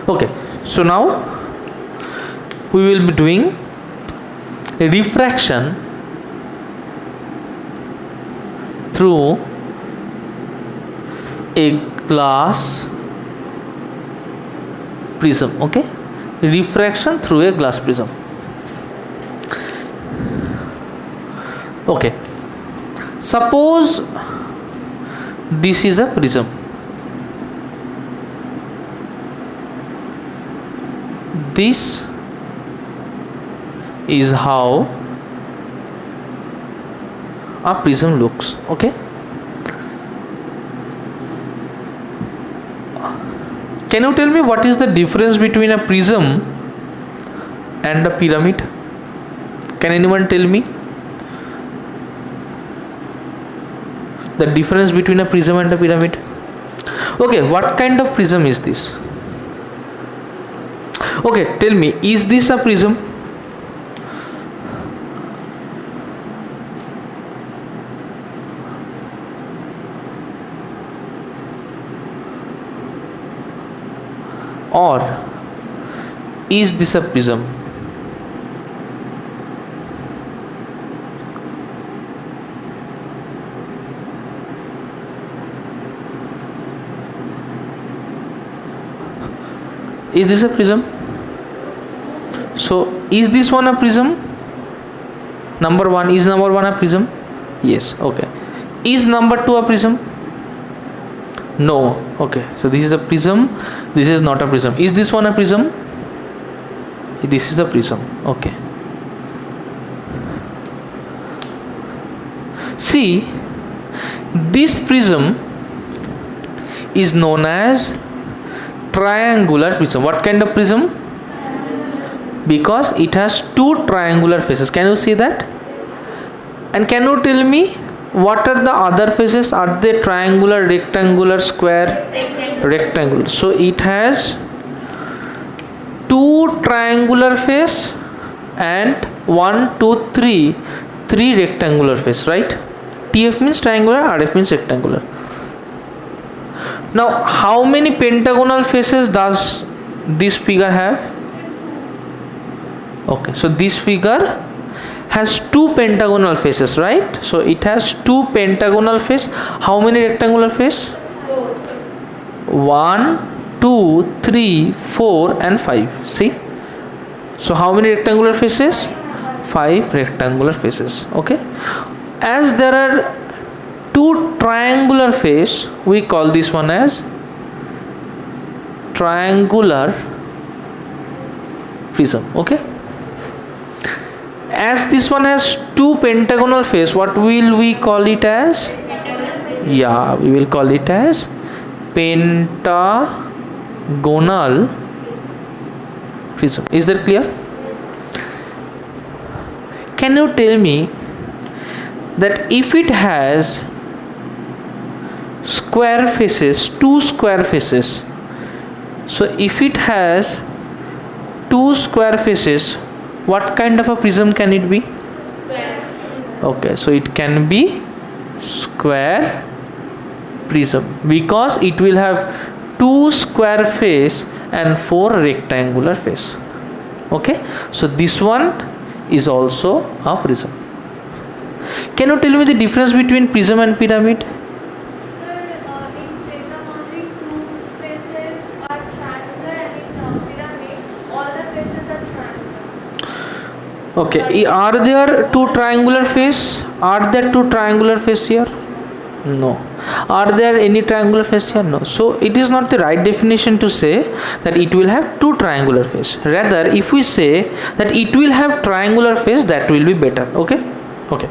Okay, so now we will be doing a refraction through a glass prism. Okay, refraction through a glass prism. Okay, suppose this is a prism. This is how a prism looks. Okay, can you tell me what is the difference between a prism and a pyramid? Can anyone tell me the difference between a prism and a pyramid? Okay, what kind of prism is this? Okay, tell me, is this a prism? Or is this a prism? Is this a prism? So is this one a prism? Number one, is number one a prism? Yes. Okay, is number two a prism? No. Okay, so this is a prism, this is not a prism. Is this one a prism? This is a prism. Okay, see, this prism is known as triangular prism. What kind of prism? Because it has two triangular faces. Can you see that? And can you tell me what are the other faces? Are they triangular, rectangular, square? Rectangular. So it has two triangular face and 1, 2, 3 rectangular face, right? TF means triangular, RF means rectangular. Now how many pentagonal faces does this figure have? Okay, so this figure has two pentagonal faces, right? So it has two pentagonal face. How many rectangular face? 1, 2, 3, 4 and 5. See, so how many rectangular faces? 5 rectangular faces. Okay, as there are two triangular face, we call this one as triangular prism. Okay, as this one has two pentagonal face, what will we call it as? Yeah, we will call it as pentagonal prism. Is that clear? Can you tell me that if it has square faces, two square faces, so if it has two square faces, what kind of a prism can it be? Okay, so it can be square prism because it will have two square face and 4 rectangular face. Okay, so this one is also a prism. Can you tell me the difference between prism and pyramid? Sir, in prism only two faces are triangular and in pyramid all the faces are triangular. Okay, are there two triangular face? Are there two triangular face here? No. Are there any triangular face here? No. So it is not the right definition to say that it will have two triangular face. Rather, if we say that it will have triangular face, that will be better. Okay. Okay.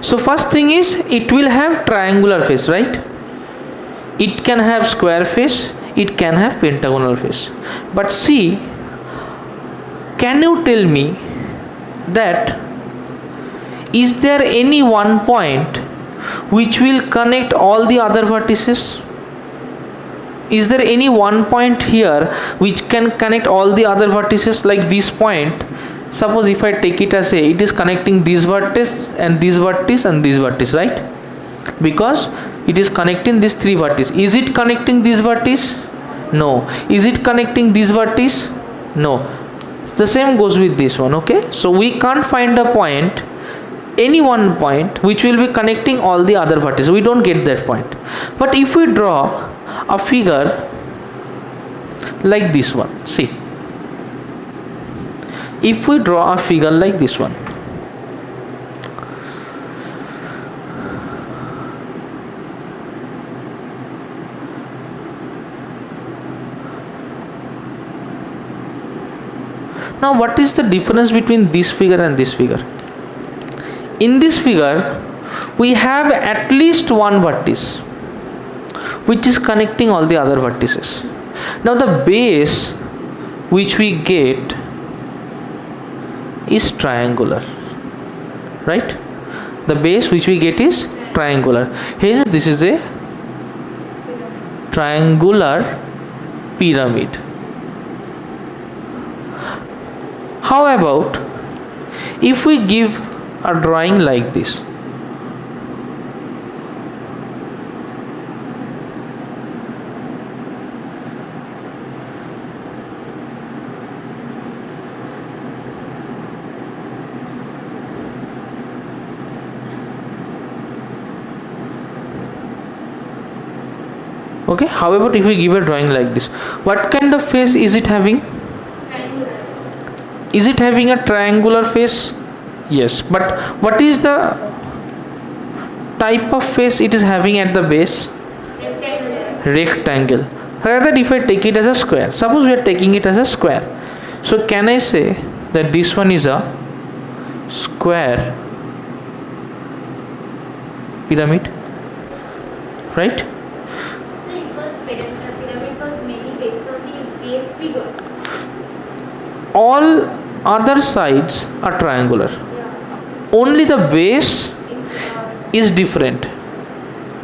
So first thing is it will have triangular face, right? It can have square face. It can have pentagonal face. But see, can you tell me that is there any one point which will connect all the other vertices? Is there any one point here which can connect all the other vertices, like this point? Suppose if I take it as it is connecting this vertex and this vertex and this vertex, right? Because it is connecting these three vertices. Is it connecting this vertex? No. Is it connecting this vertex? No. The same goes with this one. Okay, so we can't find a point, any one point which will be connecting all the other vertices. We don't get that point. But if we draw a figure like this one, see, if we draw a figure like this one, now what is the difference between this figure and this figure? In this figure we have at least one vertex which is connecting all the other vertices. Now the base which we get is triangular, right? The base which we get is triangular. Hence this is a triangular pyramid. How about if we give a drawing like this? Okay, however, if we give a drawing like this, what kind of face is it having? Is it having a triangular face? Yes, but what is the type of face it is having at the base? Rectangle. Rather, if I take it as a square, suppose we are taking it as a square, so can I say that this one is a square pyramid, right? So it was pyramid was mainly based on the base figure. All other sides are triangular. Yeah. Only the base is different,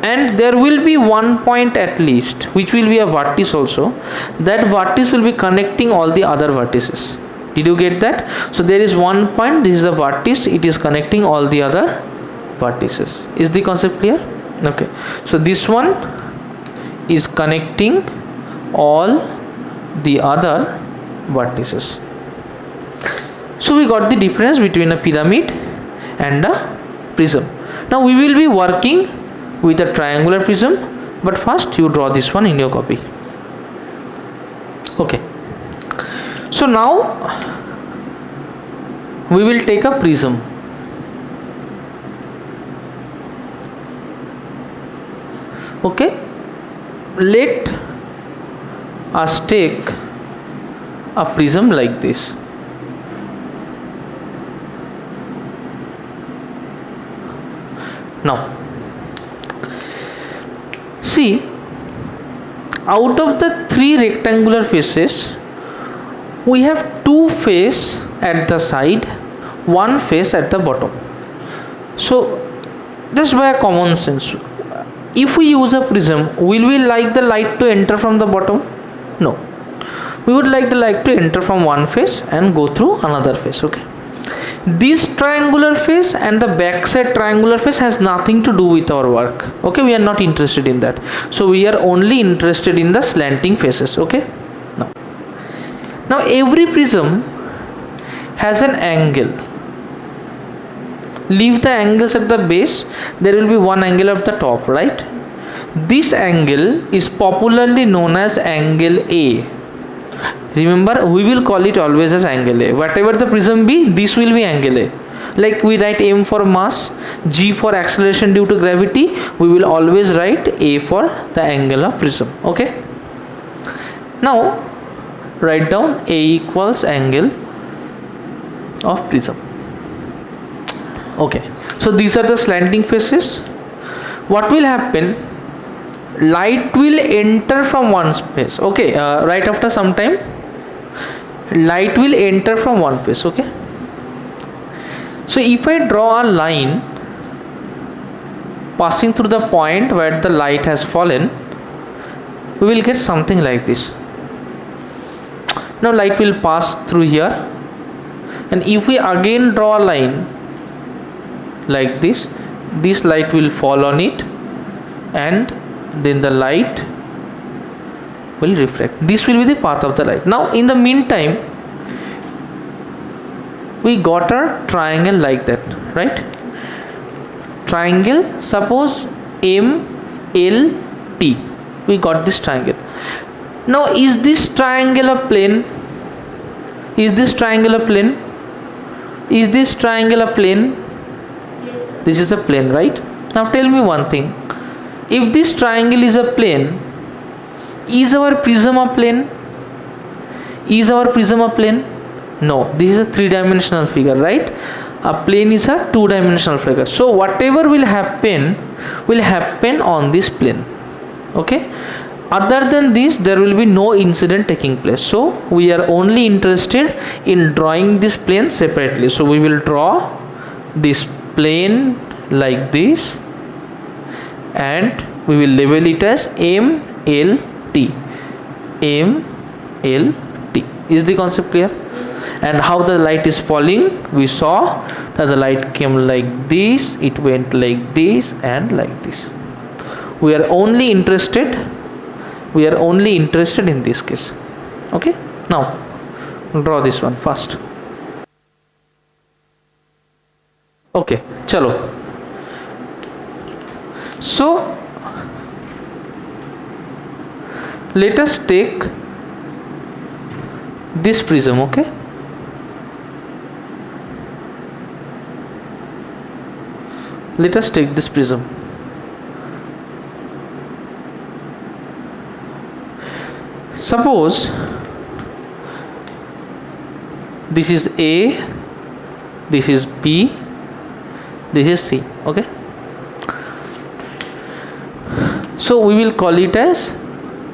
and there will be one point at least which will be a vertex also. That vertex will be connecting all the other vertices. Did you get that? So there is one point, this is a vertex, it is connecting all the other vertices. Is the concept clear? Okay, so this one is connecting all the other vertices. So we got the difference between a pyramid and a prism. Now we will be working with a triangular prism, but first you draw this one in your copy. Okay, so now we will take a prism. Okay, let us take a prism like this. Now see, out of the three rectangular faces, we have two faces at the side, one face at the bottom. So just by a common sense, if we use a prism, will we like the light to enter from the bottom? No, we would like the light to enter from one face and go through another face. Okay, this triangular face and the backside triangular face has nothing to do with our work. Okay, we are not interested in that, so we are only interested in the slanting faces. Okay, now every prism has an angle. Leave the angles at the base, there will be one angle at the top, right? This angle is popularly known as angle A. Remember, we will call it always as angle A. Whatever the prism be, this will be angle A. Like we write M for mass, G for acceleration due to gravity, we will always write A for the angle of prism. Okay, now write down A equals angle of prism. Okay, so these are the slanting faces. What will happen? Light will enter from one face. Okay, right after some time, light will enter from one face. Okay, so if I draw a line passing through the point where the light has fallen, we will get something like this. Now light will pass through here, and if we again draw a line like this light will fall on it, and then the light will refract. This will be the path of the light. Now in the meantime, we got a triangle like that, right? Triangle, suppose MLT. We got this triangle. Now is this triangle a plane? Is this triangle a plane? Is this triangle a plane? Yes, sir. This is a plane, right? Now tell me one thing. If this triangle is a plane, is our prism a plane? Is our prism a plane? No, this is a three-dimensional figure, right? A plane is a two-dimensional figure. So whatever will happen on this plane. Okay? Other than this, there will be no incident taking place. So we are only interested in drawing this plane separately. So we will draw this plane like this, and we will label it as MLT. MLT. Is the concept clear? And how the light is falling, we saw that the light came like this, it went like this and like this. We are only interested in this case. Okay, now draw this one first. Okay, chalo. So let us take this prism. Okay, let us take this prism. Suppose this is A, this is B, this is C. Okay, so we will call it as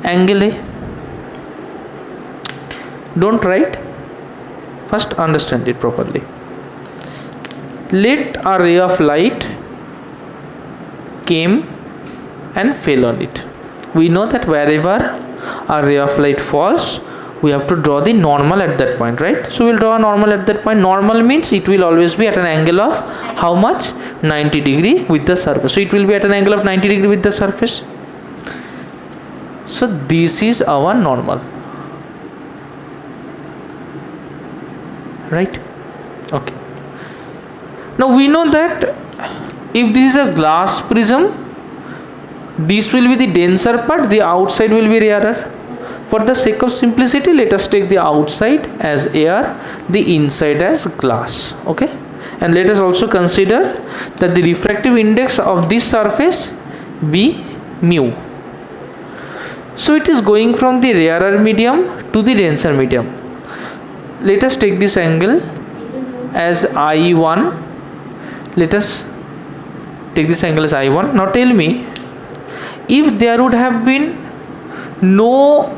angle A. Don't write, first understand it properly. Let a ray of light came and fell on it. We know that wherever a ray of light falls, we have to draw the normal at that point, right? So we'll draw a normal at that point. Normal means it will always be at an angle of how much? 90 degree with the surface. So it will be at an angle of 90 degree with the surface. So this is our normal, right? Okay. Now we know that if this is a glass prism, this will be the denser part, the outside will be rarer. For the sake of simplicity, let us take the outside as air, the inside as glass. Okay, and let us also consider that the refractive index of this surface be mu. So it is going from the rarer medium to the denser medium. Let us take this angle as I1. Let us take this angle as I1. Now tell me, if there would have been no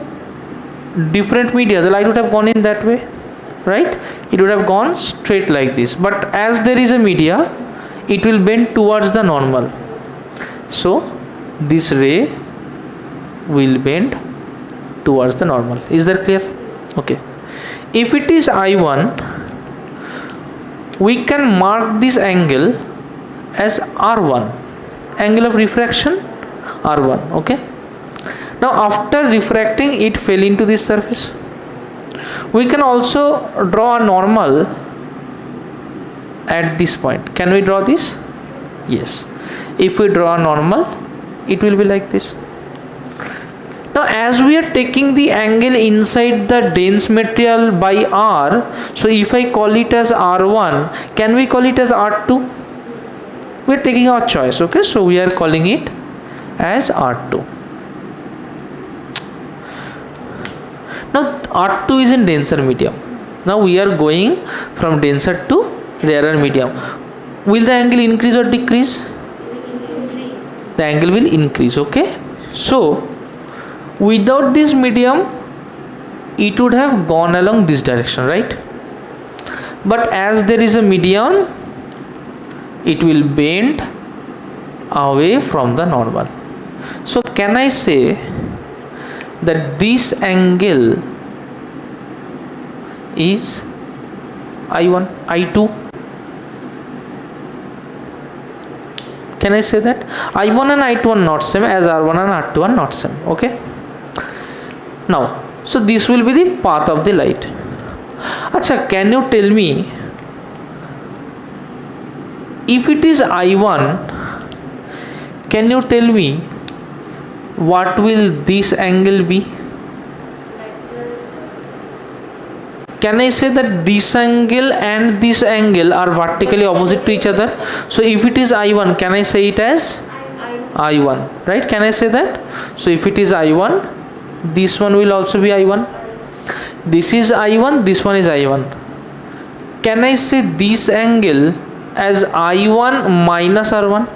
different media, the light would have gone in that way, right? It would have gone straight like this. But as there is a media, it will bend towards the normal. So this ray will bend towards the normal. Is that clear? Okay. If it is I1, we can mark this angle as R1, angle of refraction R1. Okay. Now after refracting, it fell into this surface. We can also draw a normal at this point. Can we draw this? Yes. If we draw a normal, it will be like this. Now as we are taking the angle inside the dense material by R, so if I call it as R1, can we call it as R2? We are taking our choice. Okay, so we are calling it as R2. Now R2 is in denser medium. Now we are going from denser to rarer medium. Will the angle increase or decrease? The angle will increase. Okay, so without this medium, it would have gone along this direction, right? But as there is a medium, it will bend away from the normal. So can I say that this angle is I1, I2? Can I say that? I1 and I2 are not same, as R1 and R2 are not same. Okay. Now, so this will be the path of the light. Acha, can you tell me, if it is I1, can you tell me what will this angle be? Can I say that this angle and this angle are vertically opposite to each other? So if it is I1, can I say it as I1, right? Can I say that? So if it is I1, this one will also be I1. This is I1, this one is I1. Can I say this angle as I1 minus R1?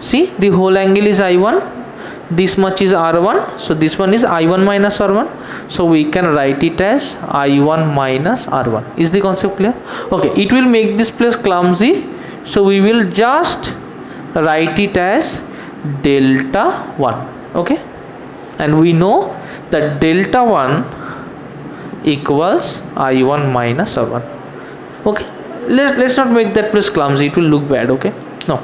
See, the whole angle is I1, this much is R1, so this one is I1 minus R1, so we can write it as I1 minus R1. Is the concept clear? Okay, it will make this place clumsy, so we will just write it as delta 1. Okay, and we know that delta 1 equals I1 minus R1. Okay, let's not make that place clumsy, it will look bad. Okay, no.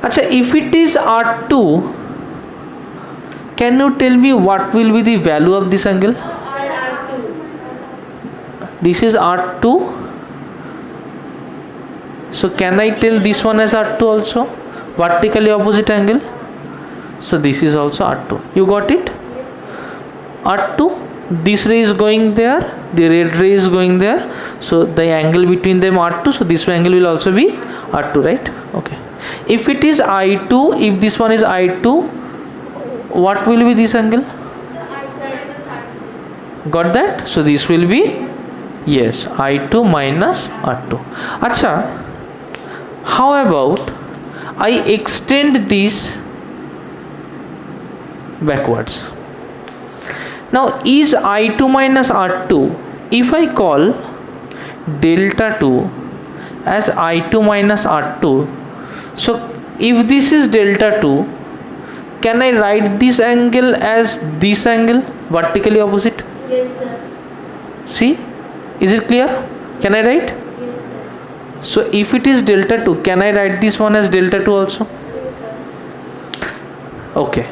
Acha, if it is R2, can you tell me what will be the value of this angle? This is R2. So can I tell this one as R2 also? Vertically opposite angle. So this is also R2. You got it? R2. This ray is going there. The red ray is going there. So the angle between them R2. So this angle will also be R2, right? Okay. If it is I2, if this one is I2, what will be this angle? Got that? So this will be, yes, I2 minus R2. Acha, how about I extend this backwards? Now is I2 minus R2, if I call delta 2 as I2 minus R2, so if this is delta 2, can I write this angle as this angle, vertically opposite? Yes, sir. See, is it clear? Can I write? Yes, sir. So if it is delta 2, can I write this one as delta 2 also? Yes, sir. Okay.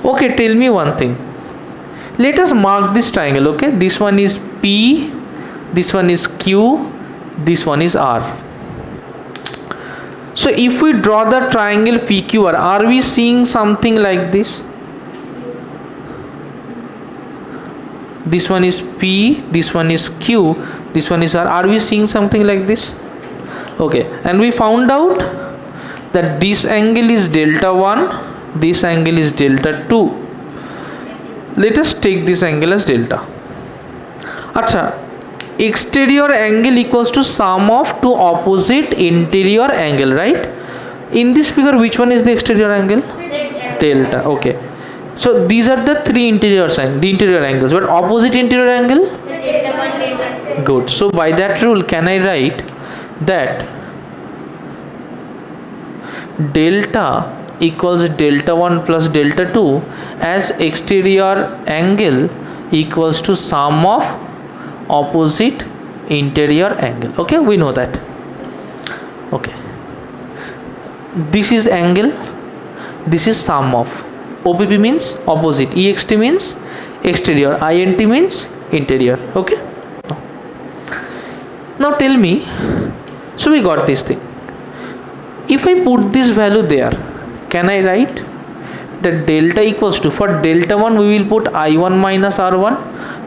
Okay, tell me one thing. Let us mark this triangle. Okay, this one is P, this one is Q, this one is R. So if we draw the triangle PQR, are we seeing something like this? This one is P, this one is Q, this one is R. Are we seeing something like this? Okay, and we found out that this angle is delta 1, this angle is delta 2. Let us take this angle as delta. Acha, exterior angle equals to sum of two opposite interior angle, right? In this figure, which one is the exterior angle? Delta. Okay, so these are the three interior angles, but opposite interior angle? Good. So by that rule, can I write that delta equals delta 1 plus delta 2 as exterior angle equals to sum of opposite interior angle? Okay, we know that. Okay, this is angle, this is sum of. OPP means opposite, EXT means exterior, INT means interior. Okay, now tell me, so we got this thing. If I put this value there, can I write that delta equals to, for delta 1 we will put I1 minus R1,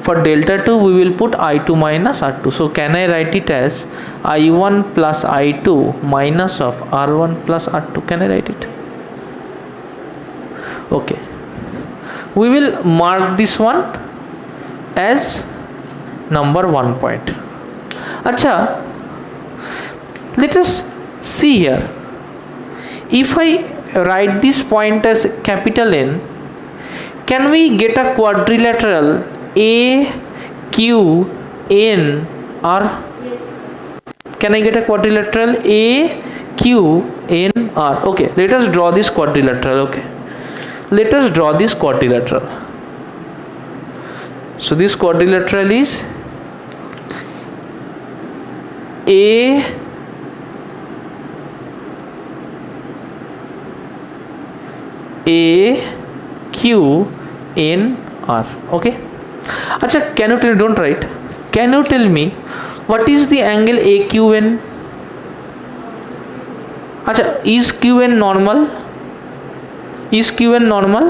for delta 2 we will put I2 minus R2. So can I write it as I1 plus I2 minus of R1 plus R2? Can I write it? Okay, we will mark this one as number 1 point. Acha, let us see here. If I write this point as capital N, can we get a quadrilateral AQNR? Yes. Can I get a quadrilateral AQNR? Okay, let us draw this quadrilateral. Okay, let us draw this quadrilateral. So this quadrilateral is AQNR. Q N R. Okay. Acha, can you tell me? Don't write. Can you tell me what is the angle AQN? Acha, is QN normal? Is QN normal?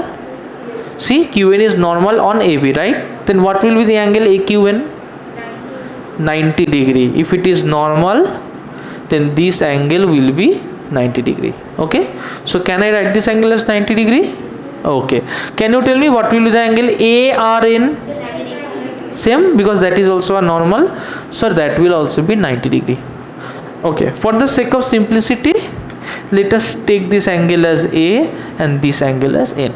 See, QN is normal on AB, right? Then what will be the angle AQN? 90 degree. If it is normal, then this angle will be 90 degree. Okay. So can I write this angle as 90 degree? Okay. Can you tell me what will be the angle ARN? Same, because that is also a normal. So that will also be 90 degree. Okay. For the sake of simplicity, let us take this angle as A and this angle as N.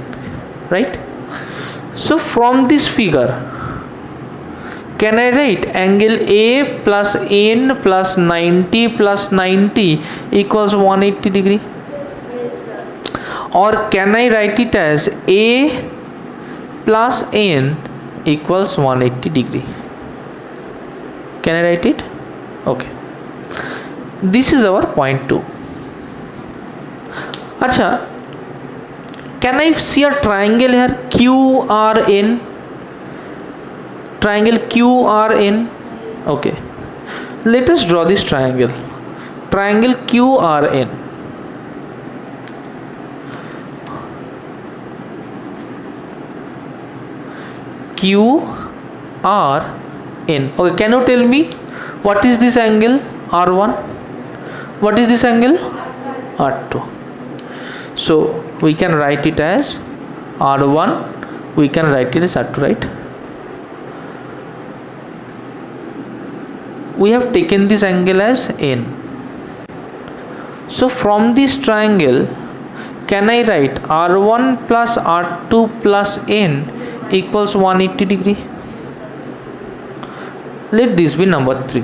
Right. So from this figure, can I write angle A plus N plus 90 plus 90 equals 180 degree? Or can I write it as A plus N equals 180 degree? Can I write it? Okay. This is our point 2. Acha, can I see a triangle here? QRN. Triangle QRN. Okay. Let us draw this triangle. Triangle QRN. QRN. Okay. Can you tell me what is this angle? R1. What is this angle? R2. So we can write it as R1. We can write it as R2, right? We have taken this angle as N. So from this triangle, can I write R1 plus R2 plus N equals 180 degree? Let this be number 3.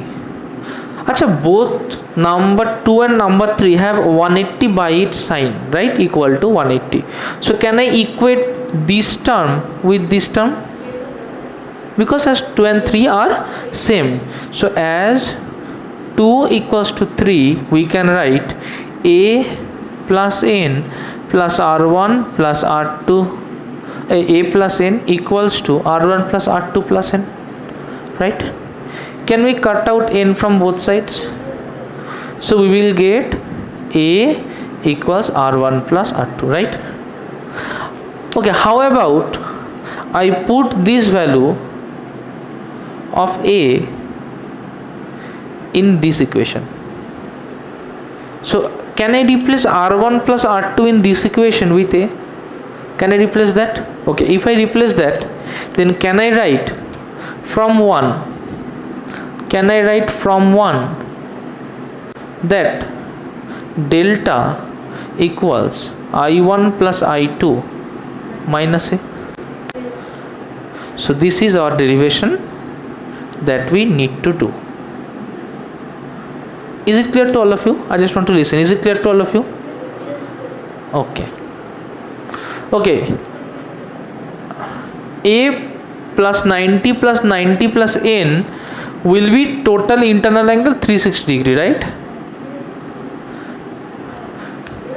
Acha, both number 2 and number 3 have 180 by its sign, right? Equal to 180. So can I equate this term with this term? Because as 2 and 3 are same. So as 2 equals to 3, we can write A plus N plus R1 plus R2, A plus N equals to R1 plus R2 plus N, right? Can we cut out N from both sides? So we will get A equals R1 plus R2, right? Okay, how about I put this value of A in this equation? So can I replace R1 plus R2 in this equation with A? Can I replace that? Okay, if I replace that, then can I write from 1? Can I write from 1 that delta equals I1 plus I2 minus A? So this is our derivation that we need to do. Is it clear to all of you? I just want to listen. Is it clear to all of you? Okay. Okay. A plus 90 plus 90 plus N will be total internal angle 360 degree, right?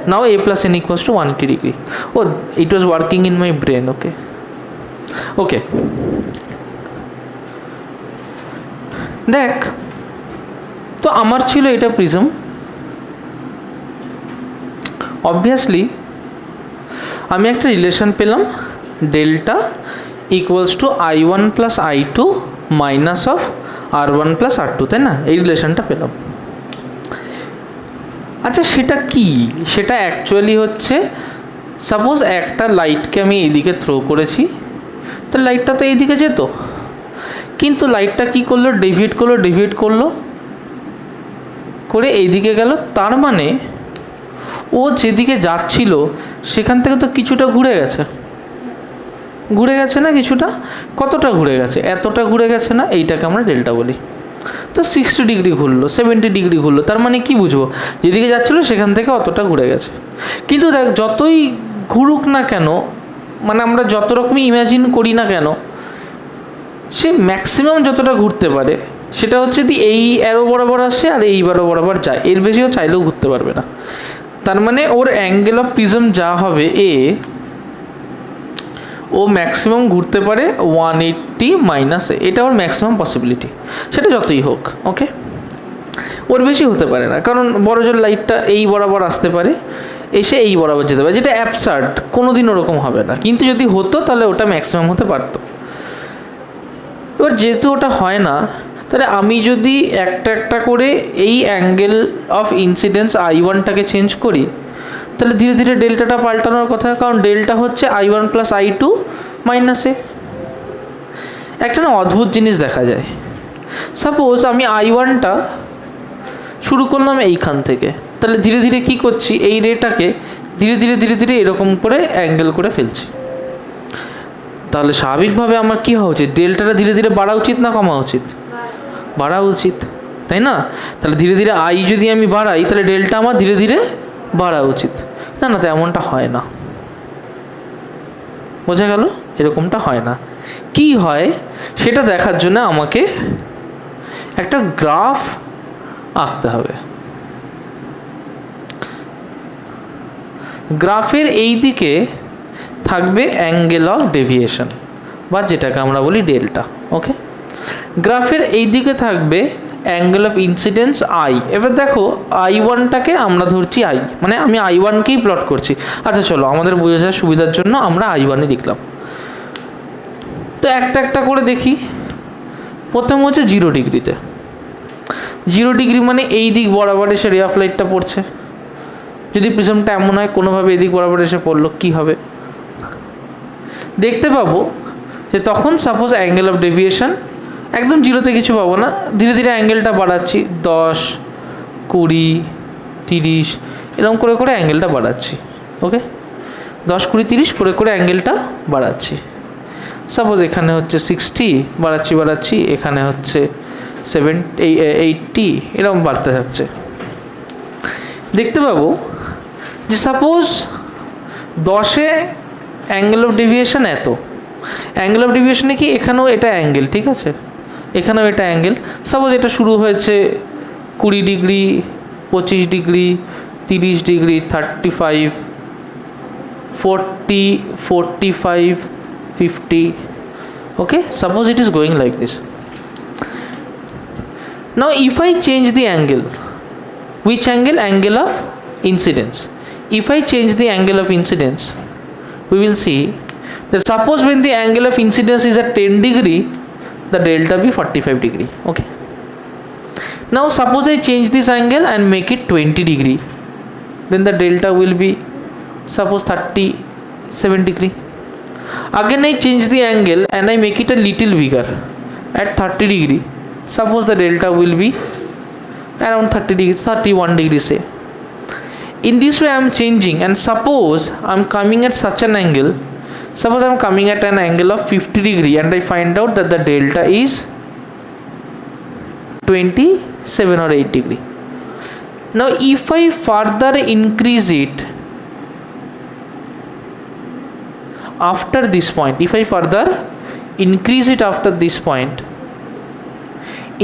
Now A plus N equals to 180 degree. Oh, it was working in my brain. Okay. Okay. দেখ, তো আমার ছিল এটা prism. Obviously আমি একটা relation পেলাম, delta equals to I1 plus I2 minus of R1 plus R2, তাই না? এই রিলেশনটা পেলাম। আচ্ছা, সেটা কি? সেটা অ্যাকচুয়ালি হচ্ছে, সাপোজ একটা লাইটকে আমি এইদিকে থ্রো করেছি, তো লাইটটা তো এইদিকে যেত, কিন্তু লাইটটা কি করলো? ডেভিয়েট করলো করে এইদিকে গেল। তার মানে ও যেদিকে যাচ্ছিল সেখান থেকে তো কিছুটা ঘুরে গেছে না? কিছুটা। কতটা ঘুরে গেছে? এতটা ঘুরে গেছে না? এইটাকে আমরা ডেল্টা বলি। তো 60 ডিগ্রি ঘুরলো, 70 ডিগ্রি ঘুরলো, তার মানে কি বুঝবো? যেদিকে যাচ্ছিলো সেখান থেকে অতটা ঘুরে গেছে। কিন্তু দেখ, যতই ঘুরুক না কেন, মানে আমরা যত রকমই ইমাজিন করি না কেন, সে ম্যাক্সিমাম যতটা ঘুরতে পারে সেটা হচ্ছে যদি এই অ্যারো বরাবর আসে আর এই অ্যারো বরাবর যায়, এর বেশিও চাইলেও ঘুরতে পারবে না। তার মানে ওর অ্যাঙ্গেল অফ প্রিজম যা হবে এ, ও ম্যাক্সিমাম ঘুরতে পারে 180 মাইনাস এ, এটা ওর ম্যাক্সিমাম পসিবিলিটি, সেটা যতই হোক। ওকে, ওর বেশি হতে পারে না, কারণ বড় জোর লাইটটা এই বরাবর আসতে পারে, এসে এই বরাবর যেতে পারে, যেটা অ্যাবসার্ড, কোনো দিন ওরকম হবে না। কিন্তু যদি হতো তাহলে ওটা ম্যাক্সিমাম হতে পারতো। এবার যেহেতু ওটা হয় না, তাহলে আমি যদি একটা একটা করে এই অ্যাঙ্গেল অফ ইনসিডেন্স I1টাকে চেঞ্জ করি, তাহলে ধীরে ধীরে ডেল্টাটা পাল্টানোর কথা, কারণ ডেল্টা হচ্ছে I1 প্লাস I2 মাইনাস এ। একটা না অদ্ভুত জিনিস দেখা যায়, সাপোজ আমি I1টা শুরু করলাম এইখান থেকে, তাহলে ধীরে ধীরে কী করছি, এই রেটাকে ধীরে ধীরে ধীরে ধীরে এরকম করে অ্যাঙ্গেল করে ফেলছি। তাহলে স্বাভাবিকভাবে আমার কী হওয়া উচিত, ডেল্টাটা ধীরে ধীরে বাড়া উচিত না কমা উচিত? বাড়া উচিত, তাই না? তাহলে ধীরে ধীরে আই যদি আমি বাড়াই, তাহলে ডেল্টা আমার ধীরে ধীরে বাড়া উচিত। না না, তো এমনটা হয় না, বোঝা গেল? এরকমটা হয় না। কি হয় সেটা দেখার জন্য আমাকে একটা গ্রাফ আঁকতে হবে। গ্রাফের এই দিকে থাকবে অ্যাঙ্গেল অফ ডেভিয়েশন, বা যেটাকে আমরা বলি ডেল্টা। ওকে, গ্রাফের এই দিকে থাকবে অ্যাঙ্গেল অফ ইনসিডেন্স আই। এবার দেখো I1টাকে আমরা ধরছি আই, মানে আমি I1কেই প্লট করছি। আচ্ছা চলো, আমাদের বোঝার সুবিধার জন্য আমরা I1-ই লিখলাম। তো একটা একটা করে দেখি। প্রথম হচ্ছে 0 ডিগ্রিতে। 0 ডিগ্রি মানে এই দিক বরাবর এসে রে অফ লাইটটা পড়ছে। যদি প্রিজমটা এমন হয় কোনোভাবে এদিক বরাবর এসে পড়লো, কী হবে? দেখতে পাবো যে তখন সাপোজ অ্যাঙ্গেল অফ ডেভিয়েশন একদম 0তে কিছু পাবো না, ধীরে ধীরে অ্যাঙ্গেলটা বাড়াচ্ছি, 10, 20, 30 এরকম করে করে অ্যাঙ্গেলটা বাড়াচ্ছি। ওকে, 10, 20, 30 করে করে অ্যাঙ্গেলটা বাড়াচ্ছি। সাপোজ এখানে হচ্ছে 60, বাড়াচ্ছি, এখানে হচ্ছে 80 এরকম বাড়তে থাকছে। দেখতে পাবো যে সাপোজ 10-এ অ্যাঙ্গেল অফ ডেভিয়েশন এত, অ্যাঙ্গেল অফ ডেভিয়েশনে কি এখানেও এটা অ্যাঙ্গেল, ঠিক আছে, এখানেও এটা অ্যাঙ্গেল। সাপোজ এটা শুরু হয়েছে 20 degree, 25 degree, 30 degree, 35, 40, 45, 50. Okay, suppose it is going like this. Now if I change the angle, which angle? Angle of incidence. If I change the angle of incidence, we will see that suppose when the angle of incidence is at 10 degree, the delta be 45 degree. Okay, now suppose I change this angle and make it 20 degree, then the delta will be suppose 37 degree. Again I change the angle and I make it a little bigger at 30 degree, suppose the delta will be around 30 degree, 31 degree say. In this way I am changing, and suppose I am coming at such an angle, suppose I am coming at an angle of 50 degree and I find out that the delta is 27 or 8 degree. Now if I further increase it after this point, if I further increase it after this point,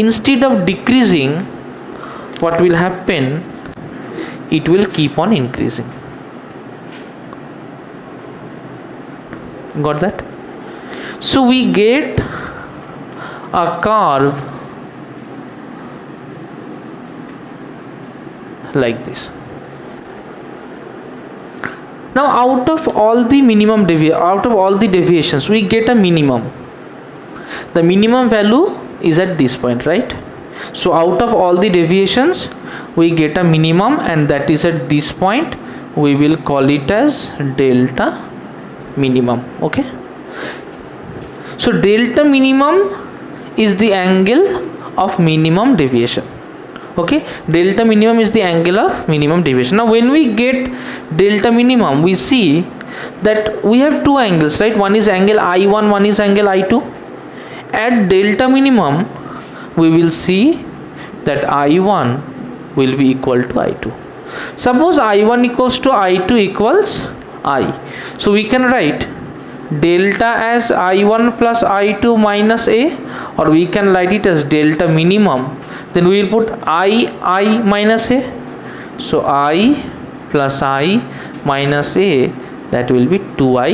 instead of decreasing, what will happen? It will keep on increasing. Got that? So we get a curve like this. Now out of all the deviations we get a minimum. The minimum value is at this point, right? So out of all the deviations we get a minimum, and that is at this point. We will call it as delta minimum. Okay, so delta minimum is the angle of minimum deviation. Okay, delta minimum is the angle of minimum deviation. Now when we get delta minimum, we see that we have two angles, right? One is angle I1, one is angle I2. At delta minimum we will see that I1 will be equal to I2. Suppose I1 equals to I2 equals I, so we can write delta as I1 plus I2 minus A, or we can write it as delta minimum. Then we will put I minus A, so I plus I minus A, that will be 2I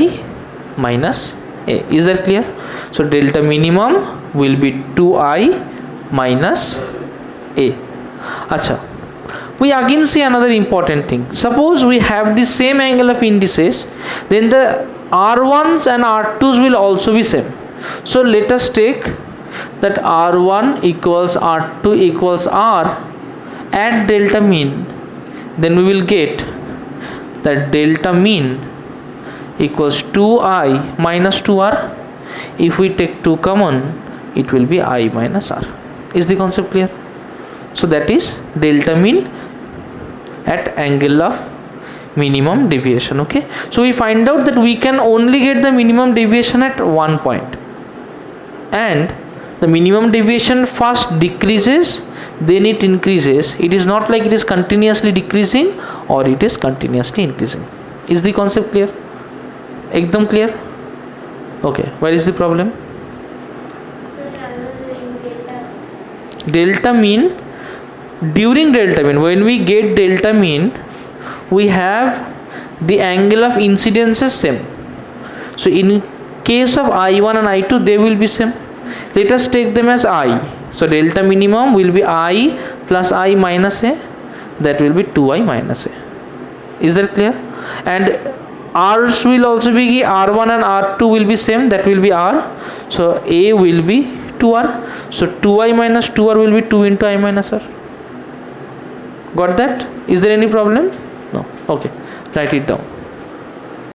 minus A. Is that clear? So delta minimum will be 2i minus A. Acha, we again see another important thing. Suppose we have the same angle of indices, then the R1s and R2s will also be same. So let us take that R1 equals R2 equals R at delta mean. Then we will get that delta mean equals 2i minus 2r. If we take 2 common, it will be I minus r. Is the concept clear? So that is delta mean at angle of minimum deviation. Okay, so we find out that we can only get the minimum deviation at one point, and the minimum deviation first decreases, then it increases. It is not like it is continuously decreasing or it is continuously increasing. Is the concept clear? Ekdam clear? Okay, where is the problem? Delta mean, during delta mean, when we get delta mean, we have the angle of incidence is same. So in case of I1 and I2, they will be same. Let us take them as I. So delta minimum will be I plus I minus A. That will be 2I minus A. Is that clear? And R's will also be R1 and R2 will be same. That will be R. So A will be 2R. So 2I minus 2R will be 2 into I minus R. Got that? Is there any problem? No. Okay. Write it down.